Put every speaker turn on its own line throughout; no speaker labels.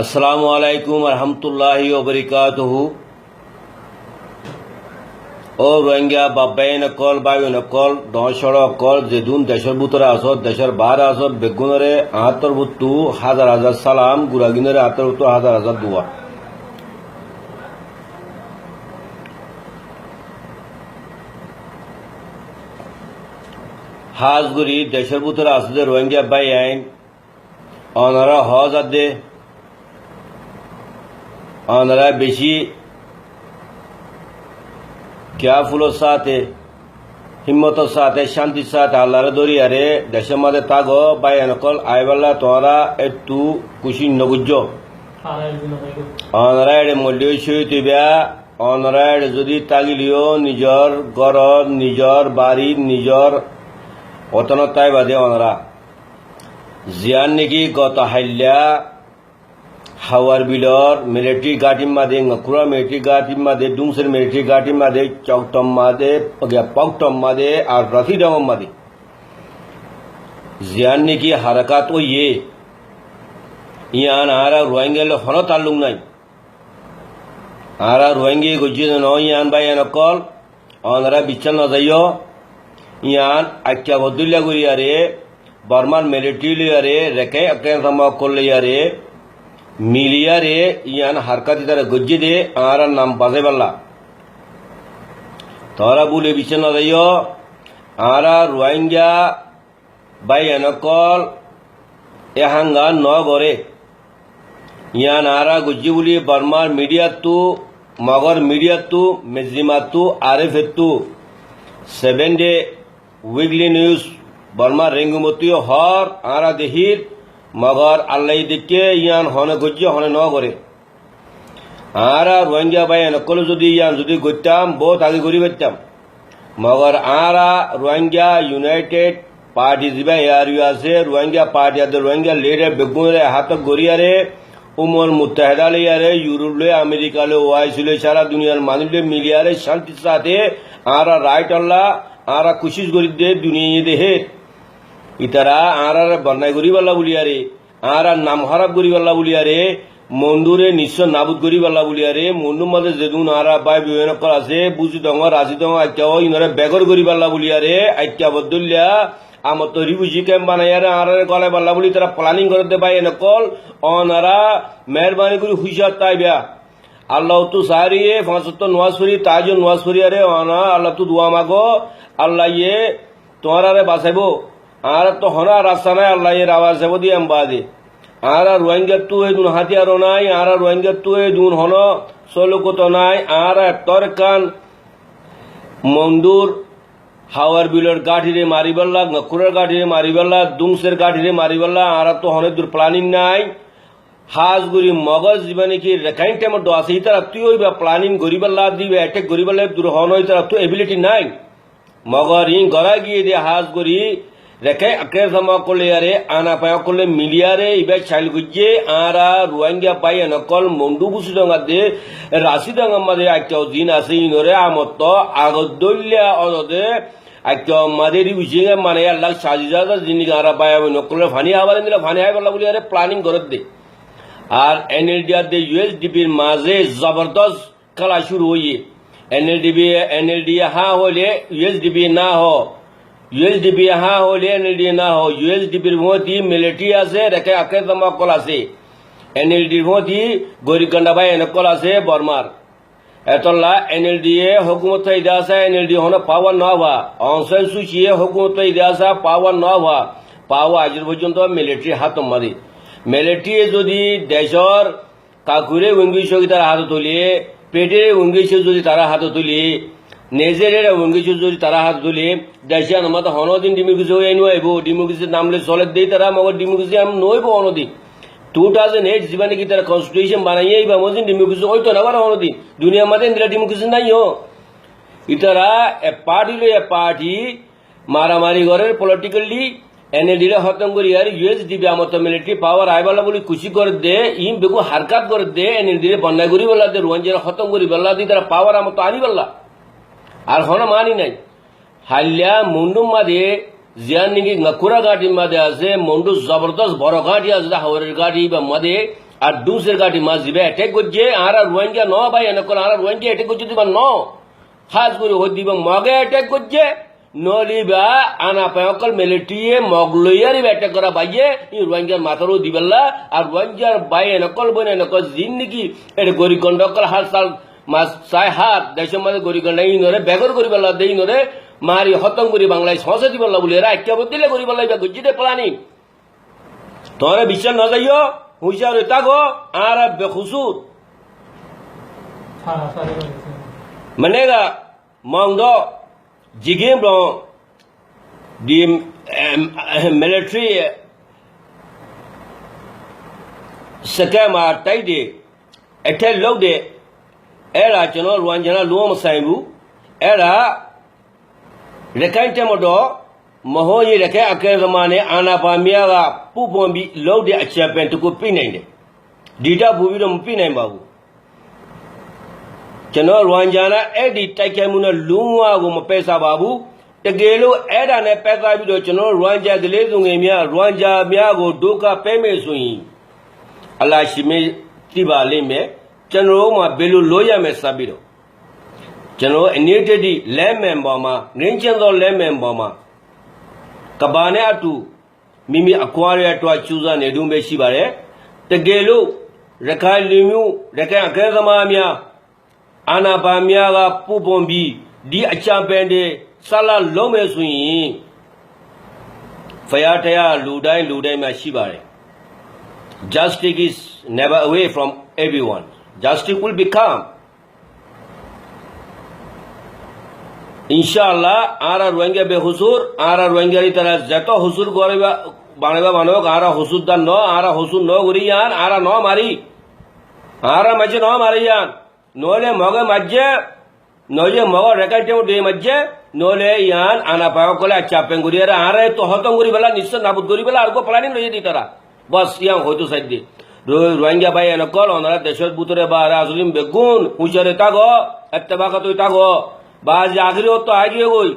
আসসালামু আলাইকুম রহমতুল্লাহি ওবরিকাতুহু। ও রোহিঙ্গা বাবাই নকল বায়ু নকল দশর অকল যেদুন দেশের ভিতরে আসত দেশের বাহার আসত বেগুনরে আহাত্তর বুত্তু হাজার হাজার সালাম গুড়াগিনরে আহাত্তর বুত্তু হাজার হাজার দোয়া। হাজগুড়ি দেশের ভিতরে আসতে রোহিঙ্গা বাই আইন অনারা হজ আদে অনারা বেশি কেয়ারফুলের সাথে হিম্মতের সাথে শান্তির সাথে আল্লাহর দরিয়ারে দেশের মাঝে তাগো বাই নকল আইবাল্লা তোরা একটু খুশি নগুজ অনারা এড়ে মল্লিও সইতিবা অনারা এড়ে যদি তাগিলিও নিজর ঘর নিজর বাড়ি নিজর অতনত তাই বাদে অনারা জিয়ান নাকি গত হাইল্যা হাওয়ার বিলর মিলিটারি গাটির মাঝে নকুরা মিলিটারি গাটির মাঝে ডুমসের মিলিটারি গাটির মাঝে চৌটম মাঝে পকটম মাঝে আর রফিডম মাঝে জিয়ান নাকি হারাকাত ও ইয়ান আরা রোহিঙ্গা হন তাল্লুক নাই আরা রোহিঙ্গা গজ্জি ইয়ান বাই নকল অনারা বিচ্ছন্ন যাইও ইয়ান আখ্যা বদুল্লা করিয়ারে বর্মার মিলিটারি লিয়ারে রেখে আক্রান্ত করলে ইয়ারে মিলিয়ারে ইয়ান হারকাতি তারা গজ্জি দে আর নাম বাজে পাল্লা তোরা বলে বিচ্ছিন্ন যাইও আরা রোহিঙ্গা বাই এনকল এহাঙ্গা ন গড়ে ইয়ান আরা গজ্জি বলি বর্মার মিডিয়াতু মগর মিডিয়াতু মেজিমাতু আরেফেতু 7 ডে উইকলি নিউজ বর্মার রেঙ্গুমতিও হর আরা দেহির মগর আল্লাহ দিকে ইয়ান হনে গজ্জি হনে ন করে আরা রোহিঙ্গা বাই নকল যদি ইয়ান যদি গইতাম বহুত আগে গড়ি পাইতাম মগর আরা রোহিঙ্গা ইউনাইটেড পার্টি যা ইয়ারিও আছে রোহিঙ্গা পার্টি আছে রোহিঙ্গা লিডার বেগুনরে হাত গড়িয়ারে উমর মুত্তাহিদা লিয়ারে ইউরোপ লে আমেরিকা লে ওয়াইস লে সারা দুনিয়ার মানুষ মিলিয়ারে শান্তির সাথে আরা রাইট আল্লাহ আরা কোশিশ করি দে দুনিয়া দেহে ইতারা আরার বন্যায় গরিবাল্লা বলিয়ারে আরার নাম খারাপ গরিবাল্লা বলিয়ারে মন্ডুরে নিশ্চয় নাবুদ গরিবাল্লা বলিয়ারে মন্ডুর মাঝে যেদুন আরা বাই বিভিন্ন আছে বুঝি দঙ্গ রাজি দঙ্গ আজ্ঞা ইনরে বেগর গরিবাল্লা বলিয়ারে আজ্ঞা বদলিয়া আমার তো রিফিউজি ক্যাম্প বানাইয়ারে আরারে গলায় বাল্লা বলি তারা প্ল্যানিং করে দে বাই নকল অনারা মেহরবানি করে হুইসার তাইবা আল্লাহ তো সারিয়ে 75 নওয়াজ পড়ি তাজও নওয়াজ পড়িয়ারে অনা আল্লাহ তো দোয়া মাগো আল্লাহ ইয়ে তোমারে বাঁচাইবো আর তো হনা রাস্তা নাই আল্লাহ এর আওয়াজ যাব দিয়ে বাদে আর রোহিঙ্গা তু দুন হাতিয়ারও নাই আর রোহিঙ্গা তু দুন হন সলুকত নাই আর তরকান মন্ডুর হাওয়ার বিলের গাঠিরে মারিবাল্লা নকুরের গাঠিরে মারিবাল্লা দুংসের গাঠিরে মারিবাল্লা আর তো হনে দূর প্ল্যানিং নাই হাজগুড়ি মগজ জীবনে কি রেখাইন টাইমত আছে ইতারা তুই ওই বা প্ল্যানিং গরিবাল্লা দিবে অ্যাটেক গরিবাল্লা দূর হন ইতারা তো এবিলিটি নাই মগর ইং গড়া গিয়ে দিয়ে হাজগুড়ি রেখে আক্রের জমা করলে আরে আনা পায়া করলে মিলিয়ারে ইবে চাইল গুজে আরা রোহিঙ্গা পাই নকল মন্ডু বুসি ডঙ্গা দে রাশি ডঙ্গা মাদে আইটাও দিন আছে ইনরে আমত আগদল্যা অদে আইটাও মাদেরি বুঝিঙ্গা মানে আল্লাহ সাজিজা জিনি আরা পায়া নকলে ফানি আবার দিলা ফানি আই বলা বলি আরে প্ল্যানিং করে দে আর এনএলডি দে ইউএসডিপির মাঝে জবরদস্ত খেলা শুরু হইয়ে এনএলডি হা হলে ইউএসডিপি না হ ইউএসডিপি হা হলে এনএলডি না হ ইউএসডিপির মধ্যে মিলিটারি আছে রেখে আক্রে জমা কল আছে এনএলডির মধ্যে গরিকান্ডা ভাই এনকল আছে বর্মার এতলা এনএলডি এ হুকুমত ইদা আছে এনএলডি হন পাওয়ার না হওয়া অনসান সুচিয়ে হুকুমত ইদা আছে পাওয়ার না হওয়া পাওয়া আজ পর্যন্ত মিলিটারি হাত মারি মিলিটারি যদি দেশের কাকুরে উঙ্গিশ তারা হাত তুলি পেটের উঙ্গিশ যদি তারা হাত তুলি নেজেরের উঙ্গিশ যদি তারা হাত তুলি দেশে আমার হনদিন ডিমুকিসে হয়ে নইব ডিমুকিসের নামলে চলে দেই তারা মগর ডিমুকিসে আমি নইব অনদিন 2008 জীবনে কি তারা কনস্টিটিউশন বানাইয়ে বা মদিন ডিমুকিসে হইতো না আবার অনদিন দুনিয়ার মাঝে ইন্দিরা ডিমুকিসে নাই হো ইতারা এ পার্টি মারামারি ঘরের পলিটিক্যালি এনএলডিরে খতম করি আর ইউএসডিপি আমার মিলিটারি পাওয়ার আইবালা বলি খুশি করে দে ইম বেগু হারকাত করে দে এনএলডিরে বন্যায় করি বললা দে রোহিঙ্গা খতম করি বললা দি তারা পাওয়ার আমার আনি বললা আর হন মানি নাই হাল্যা মুন্ডুম মাদে জিয়ান নাকি নকুরা গাড়ির মাঝে আছে মন্ডু জবরদস্ত বড় গাড়ি আছে হাওড়ের গাড়ি বা মাদে আর দুসের গাড়ি মাছ দিবে অ্যাটেক করছে আর রোহিঙ্গা ন ভাই এনেকল আর রোহিঙ্গা অ্যাটেক করছে দিবা ন খাস করে হই দিব মগে অ্যাটেক করছে নলিবা আনা পায়কল মিলিটারিয়ে মগ লইয়ারি অ্যাটেক করা বাইয়ে ই রোহিঙ্গার মাথারও দিবেলা আর রোহিঙ্গার বাই এনেকল বই এনেকল জিন্দিগি এটা গরিগন্ডকল হাল সাল মাছ চাই হাত দেশের মধ্যে গরিগন্ড এই নরে বেগর করিবেলা দেই নরে মারি হতম করি বাংলায় সহসে দিবেলা বলে এরা একটা দিলে করিবেলা ইবা গজ্জিতে প্লানি তোরে বিশ্বাস না যাইও হুইসার তাগো আর বেখুসুর মানেগা মংদ জিগেম র দি মিলিটারি সকামা টাইডে এটেল লোডে এরাကျွန်တော် রোহিঙ্গাလုံးမဆိုင်ဘူးအဲ့ဒါရခိုင်တက်မတော်မဟုတ်ရခိုင်အကဲသမားနဲ့အာနာပါမြာကပူပွန်ပြီးလုံးတဲ့အချက်ပင်တကူပြနိုင်တယ်ဒီတော့ဘူးပြီးတော့မပြနိုင်ပါဘူးကျွန်တော် ရိုဟင်ဂျာနဲ့အဲ့ဒီတိုက်ခိုက်မှုနဲ့လုံးဝကိုမပယ်စားပါဘူးတကယ်လို့အဲ့ဒါနဲ့ပယ်စားပြီးတော့ကျွန်တော် ရိုဟင်ဂျာကလေးစုငယ်များ ရိုဟင်ဂျာများကိုဒုက္ခပေးမယ်ဆိုရင်အလ္လာဟ်ရှိမေတိပါလိမ့်မယ်ကျွန်တော်မှဘယ်လိုလို့ရမယ်စပြီးတော့ကျွန်တော်အနေတည်းလဲမယ်ပေါ်မှာငင်းကျင်သောလဲမယ်ပေါ်မှာကဘာနဲ့အတူမိမိအကွာရအတွက်ကျူးစာနေတုံးပဲရှိပါတယ်တကယ်လို့ရခိုင်လူမျိုးရခိုင်အကဲသမားများအာနာပါများကပူပွန်ပြီးဒီအချပန်တွေဆလာလုံးမယ်ဆိုရင်ဖယားတရားလူတိုင်းမှာရှိပါတယ် Justice is never away from everyone Justice will become Inshallah ara rohingya be huzur ara rohingya ri tara jato huzur goreba baneba banok ara huzur dan no ara huzur no guriyan ara no mari ara majje no mariyan nole moga majje noje moga rekai de majje nole yan ana payo kola chapen guriyara ara to hotong guri bela nisho nabud guri bela arko planning loye di tara bas yang hoyto saidde Rohingya ভাই এনেকল ওনারা দেশের ভিতরে বা রাজলিম বেগুন হুঁশিয়ারে তাগো এত্তেবাকাত তাগো বা জাগরিও তো আগিয়ে গই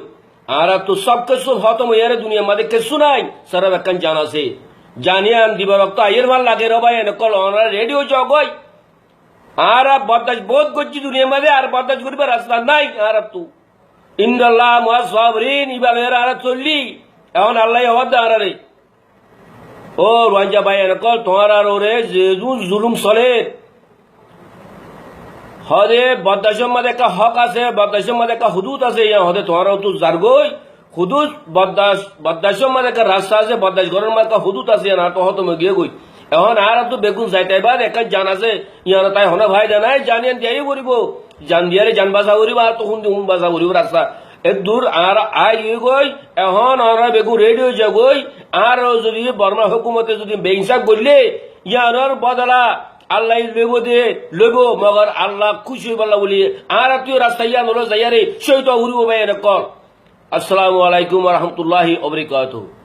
আর তো সব কিছু খতম হয়ে রে দুনিয়ার মধ্যে কিছু নাই সারা বেকান জানাছে জানিয়ান দিবার রক্ত আইয়ের ভাল লাগে রে ভাই এনেকল ওনারা রেডিও জগই আর বদাজ বহুত গজ্জি দুনিয়ার মধ্যে আর বদাজ করিবে রাস্তা নাই আর তো ইন্দাল্লাহ মুসাবরিন ইবালে আর চললি এখন আল্লাহ ওয়াদ আরে ও রোহিঙ্গা ভাই এনেকল তোমার আর ওরে যে জুলুম চলে হদে বদাসের মধ্যে একটা হক আছে বদাসের মধ্যে একটা হুদুদ আছে হদে তোমার তো জারগই হুদুদ বদাসের মধ্যে একটা রাস্তা আছে বদাস ঘরের মধ্যে একটা হুদুদ আছে না তো হতো গিয়ে গই এখন আর তো বেগুন যাইতে বাদ একটা জান আছে ইয়ার তাই হনে ভাই জানাই জানিয়ান দিয়াই করিব জান দিয়ারে জান বাসা করিব আর তখন হুন বাসা করিব রাস্তা দূর আর আই গই এখন আর বেগুন রেডিও যাগই আর যদি বর্মা হুকুমতে যদি বেইনসাফ করলে ইয়ার বদলা আল্লাহ লইব মগর আল্লাহ খুশি বলা বলি আর তুই রাস্তা ইয়া নলো যাইয়ারে সৈত উড়িব ভাই এরকম আসসালামু আলাইকুম ওয়া রাহমাতুল্লাহি ওয়া বারাকাতুহু